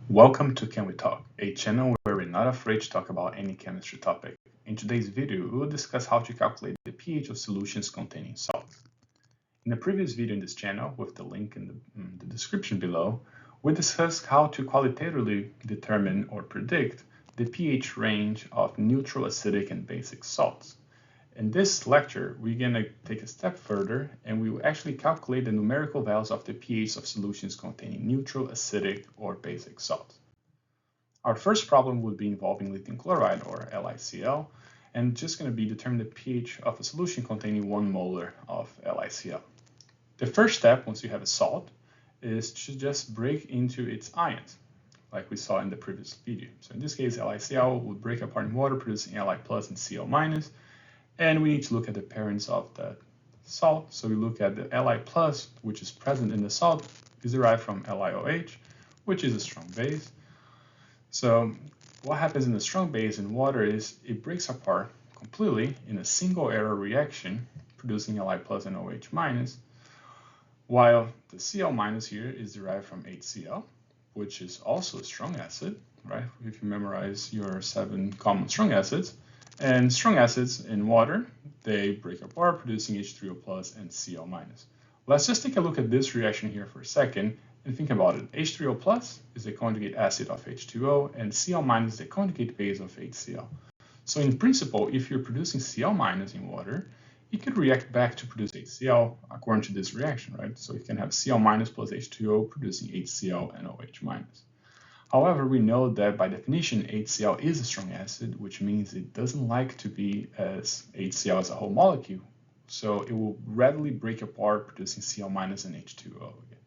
Welcome to Chem We Talk, a channel where we're not afraid to talk about any chemistry topic. In today's video, we will discuss how to calculate the pH of solutions containing salts. In the previous video in this channel, with the link in the description below, we discussed how to qualitatively determine or predict the pH range of neutral, acidic, and basic salts. In this lecture, we're going to take a step further and we will actually calculate the numerical values of the pH of solutions containing neutral, acidic, or basic salts. Our first problem would be involving lithium chloride, or LiCl, and just going to be determine the pH of a solution containing 1 molar of LiCl. The first step, once you have a salt, is to just break into its ions, like we saw in the previous video. So in this case, LiCl would break apart in water, producing Li plus and Cl minus. And we need to look at the parents of that salt. So we look at the Li plus, which is present in the salt, is derived from LiOH, which is a strong base. So what happens in a strong base in water is it breaks apart completely in a single arrow reaction, producing Li plus and OH minus, while the Cl minus here is derived from HCl, which is also a strong acid, right? If you memorize your 7 common strong acids. And strong acids in water, they break apart, producing H3O plus and Cl minus. Let's just take a look at this reaction here for a second and think about it. H3O plus is the conjugate acid of H2O, and Cl minus is the conjugate base of HCl. So in principle, if you're producing Cl minus in water, it could react back to produce HCl according to this reaction, right? So you can have Cl minus plus H2O producing HCl and OH minus. However, we know that by definition, HCl is a strong acid, which means it doesn't like to be as HCl as a whole molecule. So it will readily break apart, producing Cl minus and H2O again.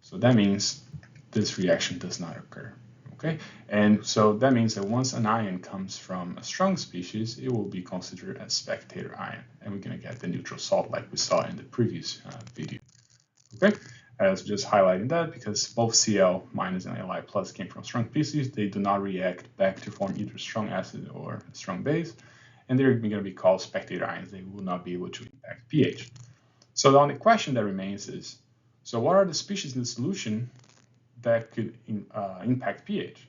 So that means this reaction does not occur. Okay, and so that means that once an ion comes from a strong species, it will be considered a spectator ion, and we're going to get the neutral salt like we saw in the previous video. Okay. I was just highlighting that because both Cl minus and Li plus came from strong species. They do not react back to form either strong acid or strong base, and they're going to be called spectator ions. They will not be able to impact pH. So the only question that remains is, so what are the species in the solution that could impact pH?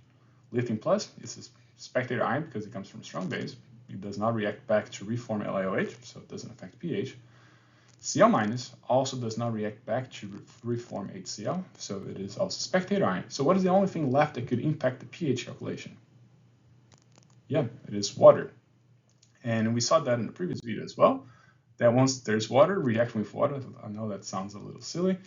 Lithium plus is a spectator ion because it comes from a strong base. It does not react back to reform LiOH, so it doesn't affect pH. Cl minus also does not react back to reform HCl, so it is also a spectator ion. So what is the only thing left that could impact the pH calculation? Yeah, it is water. And we saw that in the previous video as well, that once there's water, reacting with water, I know that sounds a little silly,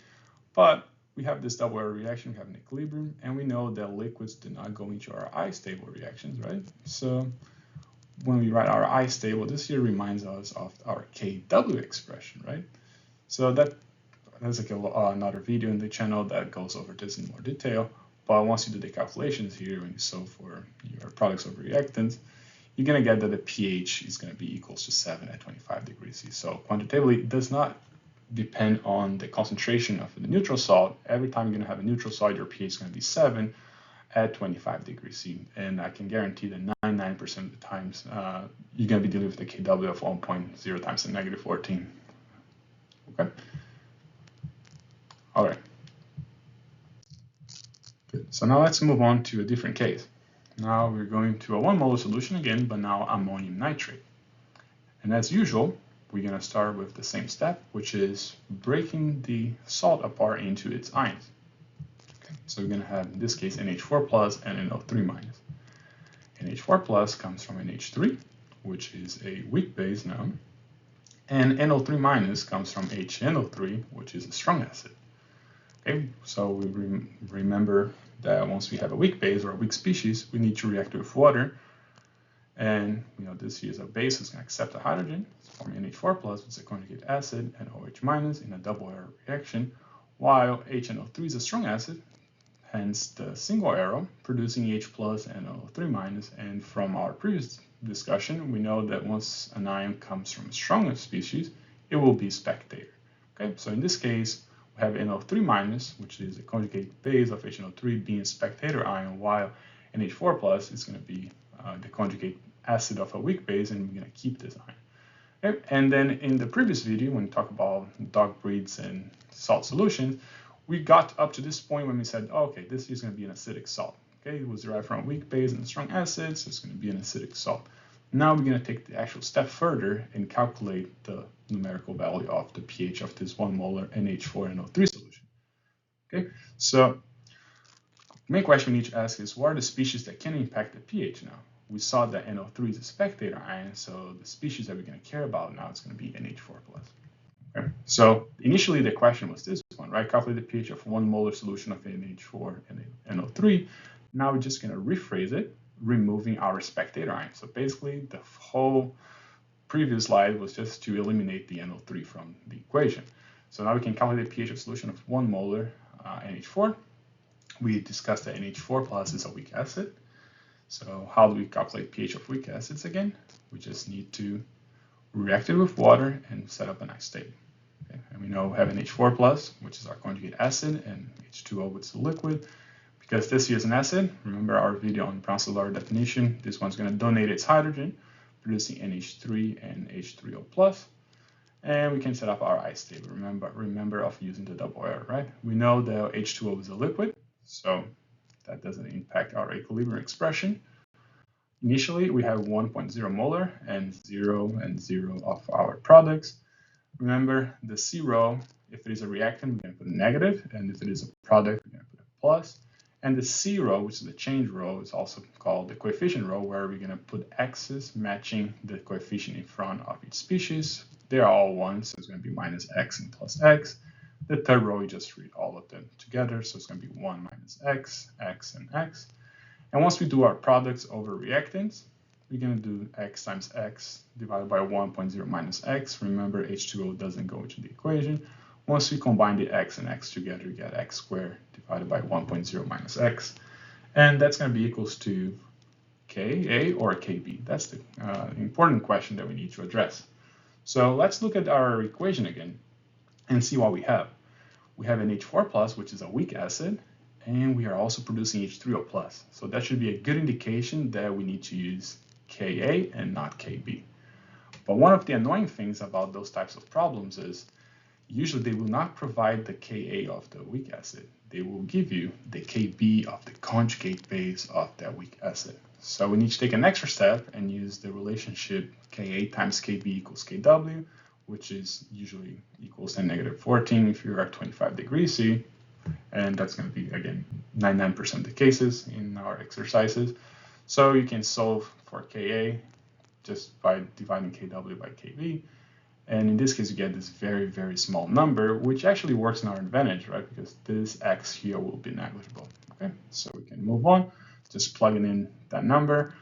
but we have this double arrow reaction, we have an equilibrium, and we know that liquids do not go into our I-stable reactions, right? So when we write our I-stable, this here reminds us of our Kw expression, right? So there's like another video in the channel that goes over this in more detail. But once you do the calculations here, when you solve for your products over reactants, you're going to get that the pH is going to be equals to 7 at 25 degrees C. So quantitatively, it does not depend on the concentration of the neutral salt. Every time you're going to have a neutral salt, your pH is going to be 7 at 25 degrees C, and I can guarantee that 99% of the times you're going to be dealing with the Kw of 1.0 times 10 negative 14. Okay. All right. Good. So now let's move on to a different case. Now we're going to a 1 molar solution again, but now ammonium nitrate. And as usual, we're going to start with the same step, which is breaking the salt apart into its ions. So we're going to have, in this case, NH4 plus and NO3 minus. NH4 plus comes from NH3, which is a weak base now, and NO3 minus comes from HNO3, which is a strong acid. Okay, so we remember that once we have a weak base or a weak species, we need to react with water, and this here is a base that's going to accept a hydrogen, forming NH4 plus, which is a conjugate acid, and OH minus in a double arrow reaction, while HNO3 is a strong acid, hence the single arrow, producing H plus and O3 minus. And from our previous discussion, we know that once an ion comes from a stronger species, it will be spectator. Okay, so in this case, we have NO3 minus, which is a conjugate base of HNO3 being a spectator ion, while NH4 plus is going to be the conjugate acid of a weak base, and we're going to keep this ion. Okay? And then in the previous video, when we talk about dog breeds and salt solutions, we got up to this point when we said, oh, okay, this is going to be an acidic salt. Okay, it was derived from a weak base and a strong acid, so it's going to be an acidic salt. Now we're going to take the actual step further and calculate the numerical value of the pH of this 1 molar NH4NO3 solution. Okay, so the main question we need to ask is, what are the species that can impact the pH now? We saw that NO3 is a spectator ion, so the species that we're going to care about now is going to be NH4+. Okay. So initially the question was this one, right? Calculate the pH of 1 molar solution of NH4 and NO3. Now we're just going to rephrase it, removing our spectator ion. So basically the whole previous slide was just to eliminate the NO3 from the equation. So now we can calculate the pH of solution of 1 molar NH4. We discussed that NH4+ is a weak acid. So how do we calculate pH of weak acids again? We just need to react it with water and set up a nice state. Okay. And we know we have NH4+, which is our conjugate acid, and H2O, which is a liquid. Because this here is an acid, remember our video on Brown-Séquard definition, this one's going to donate its hydrogen, producing NH3 and H3O+. And we can set up our ice table. Remember of using the double arrow, right? We know that H2O is a liquid, so that doesn't impact our equilibrium expression. Initially, we have 1.0 molar and 0 and 0 of our products. Remember, the C row, if it is a reactant, we're going to put a negative, and if it is a product, we're going to put a plus. And the C row, which is the change row, is also called the coefficient row, where we're going to put x's matching the coefficient in front of each species. They're all 1, so it's going to be minus x and plus x. The third row, we just read all of them together, so it's going to be 1 minus x, x, and x. And once we do our products over reactants, we're going to do x times x divided by 1.0 minus x. Remember, H2O doesn't go into the equation. Once we combine the x and x together, we get x squared divided by 1.0 minus x. And that's going to be equals to Ka or Kb. That's the important question that we need to address. So let's look at our equation again and see what we have. We have an H4+, which is a weak acid, and we are also producing H3O+. So that should be a good indication that we need to use Ka and not Kb. But one of the annoying things about those types of problems is usually they will not provide the Ka of the weak acid. They will give you the Kb of the conjugate base of that weak acid. So we need to take an extra step and use the relationship Ka times Kb equals Kw, which is usually equals 10 negative 14 if you're at 25 degrees C. And that's going to be, again, 99% of the cases in our exercises. So you can solve for Ka just by dividing Kw by Kv. And in this case, you get this very, very small number, which actually works in our advantage, right? Because this x here will be negligible. Okay, so we can move on, just plugging in that number.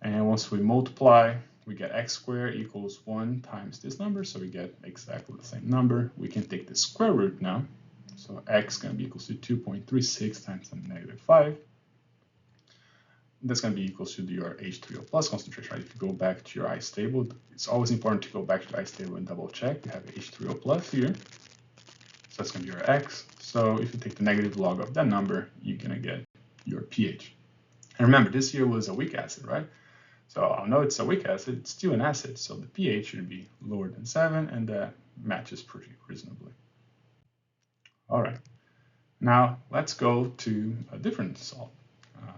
And once we multiply, we get x squared equals 1 times this number. So we get exactly the same number. We can take the square root now. So x is going to be equals to 2.36 times 10 to the negative 5. That's going to be equals to your H3O plus concentration, right? If you go back to your ice table, it's always important to go back to the ice table and double check. You have H3O plus here. So that's going to be your X. So if you take the negative log of that number, you're going to get your pH. And remember, this here was a weak acid, right? So I know it's a weak acid, it's still an acid. So the pH should be lower than 7, and that matches pretty reasonably. All right. Now let's go to a different salt.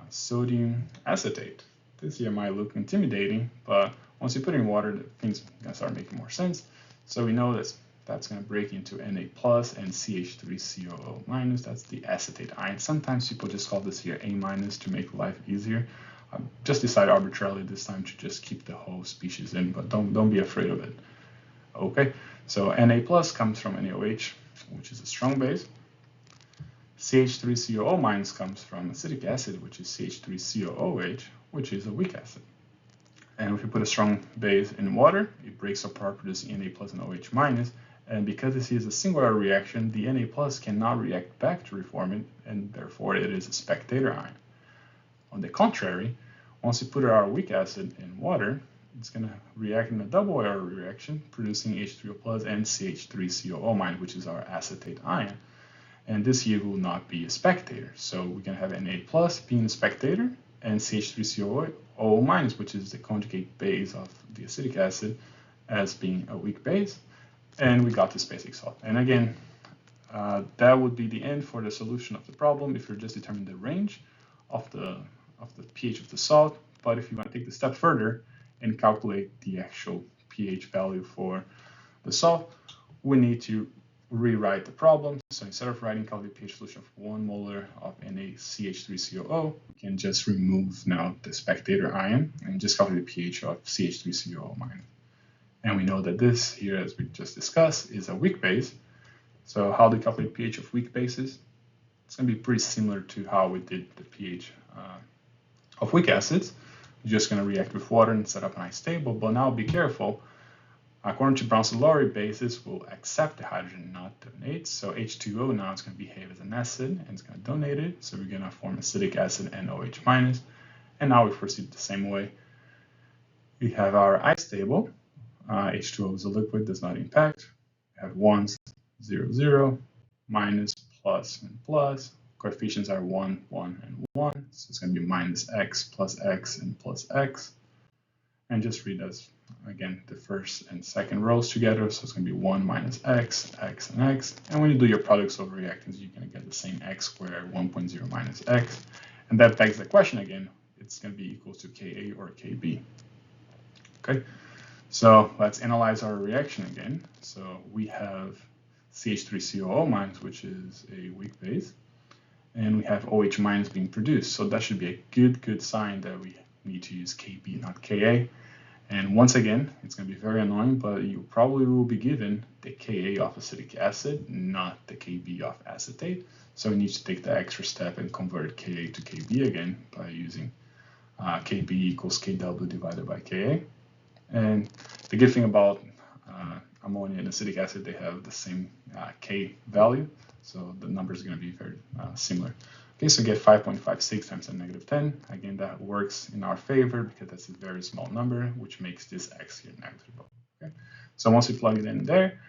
Sodium acetate. This here might look intimidating, but once you put it in water, things are going to start making more sense. So we know that's going to break into Na plus and CH3COO minus. That's the acetate ion. Sometimes people just call this here A minus to make life easier. Just decide arbitrarily this time to just keep the whole species in, but don't be afraid of it. Okay, so Na plus comes from NaOH, which is a strong base. CH3COO minus comes from acetic acid, which is CH3COOH, which is a weak acid. And if you put a strong base in water, it breaks apart, producing Na plus and OH minus. And because this is a singular reaction, the Na plus cannot react back to reform it, and therefore it is a spectator ion. On the contrary, once you put our weak acid in water, it's going to react in a double arrow reaction, producing H3O plus and CH3COO minus, which is our acetate ion. And this here will not be a spectator. So we're going to have Na plus being a spectator and CH3COO minus, which is the conjugate base of the acetic acid, as being a weak base. And we got this basic salt. And again, That would be the end for the solution of the problem if you're just determining the range of the pH of the salt. But if you want to take the step further and calculate the actual pH value for the salt, we need to rewrite the problem. So instead of writing calculate pH solution of 1 molar of NaCH3COO, we can just remove now the spectator ion and just calculate the pH of CH3COO minus. And we know that this here, as we just discussed, is a weak base. So how do we calculate pH of weak bases? It's going to be pretty similar to how we did the pH of weak acids. We're just going to react with water and set up a nice table, but now be careful. According to Brown-Lowry, bases will accept the hydrogen, not donate. So H2O now is going to behave as an acid and it's going to donate it. So we're going to form acetic acid NOH minus. And now we proceed the same way. We have our ice table. H2O is a liquid, does not impact. We have 1s, 0, 0, minus, plus, and plus. Coefficients are 1, 1, and 1. So it's going to be minus x, plus x, and plus x. And just read as, again, the first and second rows together. So it's going to be 1 minus x, x, and x. And when you do your products over reactants, you're going to get the same x squared, 1.0 minus x. And that begs the question again, it's going to be equal to Ka or Kb. Okay, so let's analyze our reaction again. So we have CH3COO minus, which is a weak base, and we have OH minus being produced. So that should be a good sign that we need to use Kb, not Ka. And once again, it's going to be very annoying, but you probably will be given the Ka of acetic acid, not the Kb of acetate. So we need to take the extra step and convert Ka to Kb again by using Kb equals Kw divided by Ka. And the good thing about ammonia and acetic acid, they have the same K value, so the numbers are going to be very similar. Okay, so get 5.56 times 10 to the negative 10. Again, that works in our favor because that's a very small number, which makes this x here negligible. Okay, so once we plug it in there,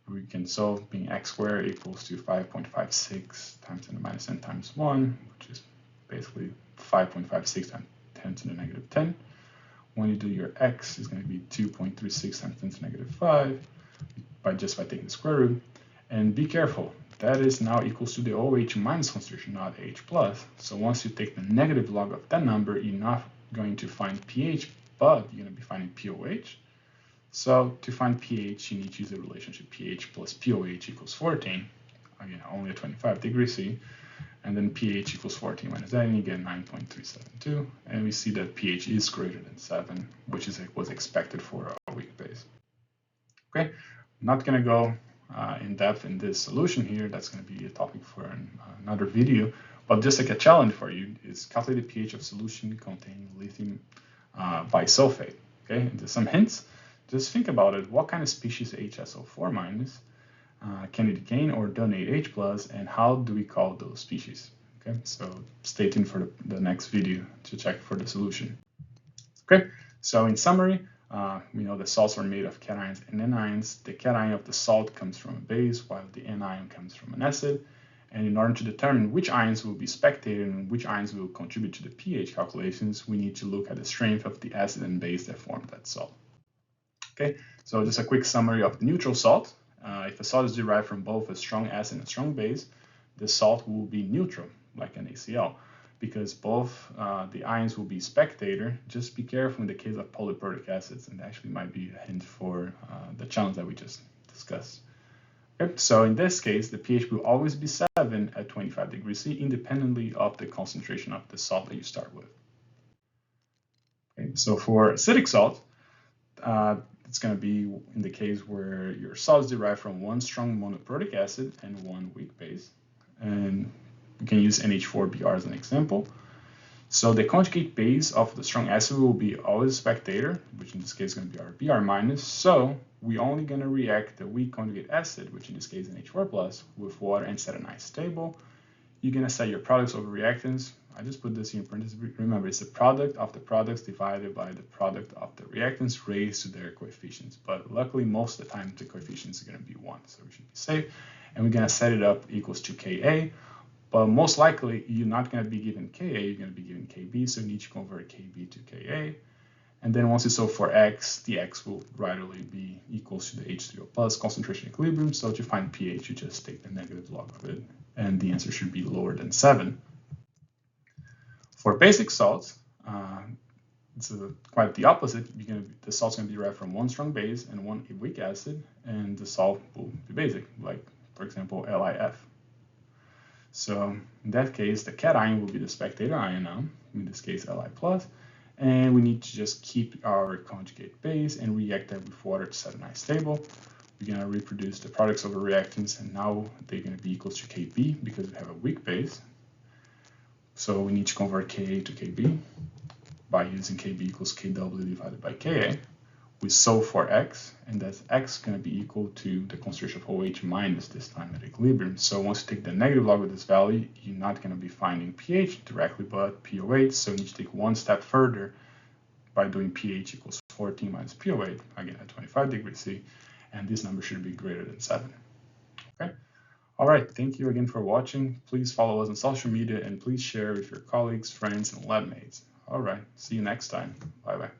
we can solve being x squared equals to 5.56 times 10 to the minus 10 times 1, which is basically 5.56 times 10 to the negative 10. When you do your x, is going to be 2.36 times 10 to the negative 5 by taking the square root. And be careful, that is now equals to the OH minus concentration, not H plus. So once you take the negative log of that number, you're not going to find pH, but you're going to be finding POH. So to find pH, you need to use the relationship pH plus POH equals 14. Again, only at 25 degrees C. And then pH equals 14 minus that, and you get 9.372. And we see that pH is greater than 7, which was expected for a weak base. Okay, I'm not going to go in depth in this solution here. That's going to be a topic for another video. But just like a challenge for you is calculate the pH of solution containing lithium bisulfate. Okay, and just some hints. Just think about it. What kind of species HSO4 minus? Can it gain or donate H plus, and how do we call those species? Okay, so stay tuned for the next video to check for the solution. Okay, so in summary, we know the salts are made of cations and anions. The cation of the salt comes from a base, while the anion comes from an acid. And in order to determine which ions will be spectated and which ions will contribute to the pH calculations, we need to look at the strength of the acid and base that form that salt. Okay, so just a quick summary of the neutral salt. If a salt is derived from both a strong acid and a strong base, the salt will be neutral, like an ACl, because both the ions will be spectator. Just be careful in the case of polyprotic acids, and actually might be a hint for the challenge that we just discussed. Okay, so in this case, the pH will always be 7 at 25 degrees C, independently of the concentration of the salt that you start with. Okay, so for acidic salt, it's going to be in the case where your salt is derived from one strong monoprotic acid and one weak base. And we can use NH4Br as an example. So the conjugate base of the strong acid will be always a spectator, which in this case is going to be our Br minus. So we're only going to react the weak conjugate acid, which in this case is NH4 plus, with water and set a nice table. You're going to set your products over reactants. I just put this here in parentheses. Remember, it's the product of the products divided by the product of the reactants raised to their coefficients. But luckily, most of the time, the coefficients are going to be 1, so we should be safe. And we're going to set it up equals to Ka. But most likely, you're not going to be given Ka, you're going to be given Kb, so you need to convert Kb to Ka. And then once you solve for x, the x will readily be equals to the H3O plus concentration equilibrium. So to find pH, you just take the negative log of it, and the answer should be lower than 7. For basic salts, it's quite the opposite. The salt's going to be derived from one strong base and one weak acid, and the salt will be basic, like, for example, LiF. So in that case, the cation will be the spectator ion now, in this case Li+, and we need to just keep our conjugate base and react that with water to set a nice stable. We're going to reproduce the products of the reactants, and now they're going to be equal to Kb because we have a weak base. So we need to convert Ka to Kb by using Kb equals Kw divided by Ka. We solve for x, and that's x going to be equal to the concentration of OH minus this time at equilibrium. So once you take the negative log of this value, you're not going to be finding pH directly, but PO8. So you need to take one step further by doing pH equals 14 minus PO8, again at 25 degrees C, and this number should be greater than 7. Okay. All right, thank you again for watching. Please follow us on social media, and please share with your colleagues, friends, and lab mates. All right, see you next time. Bye-bye.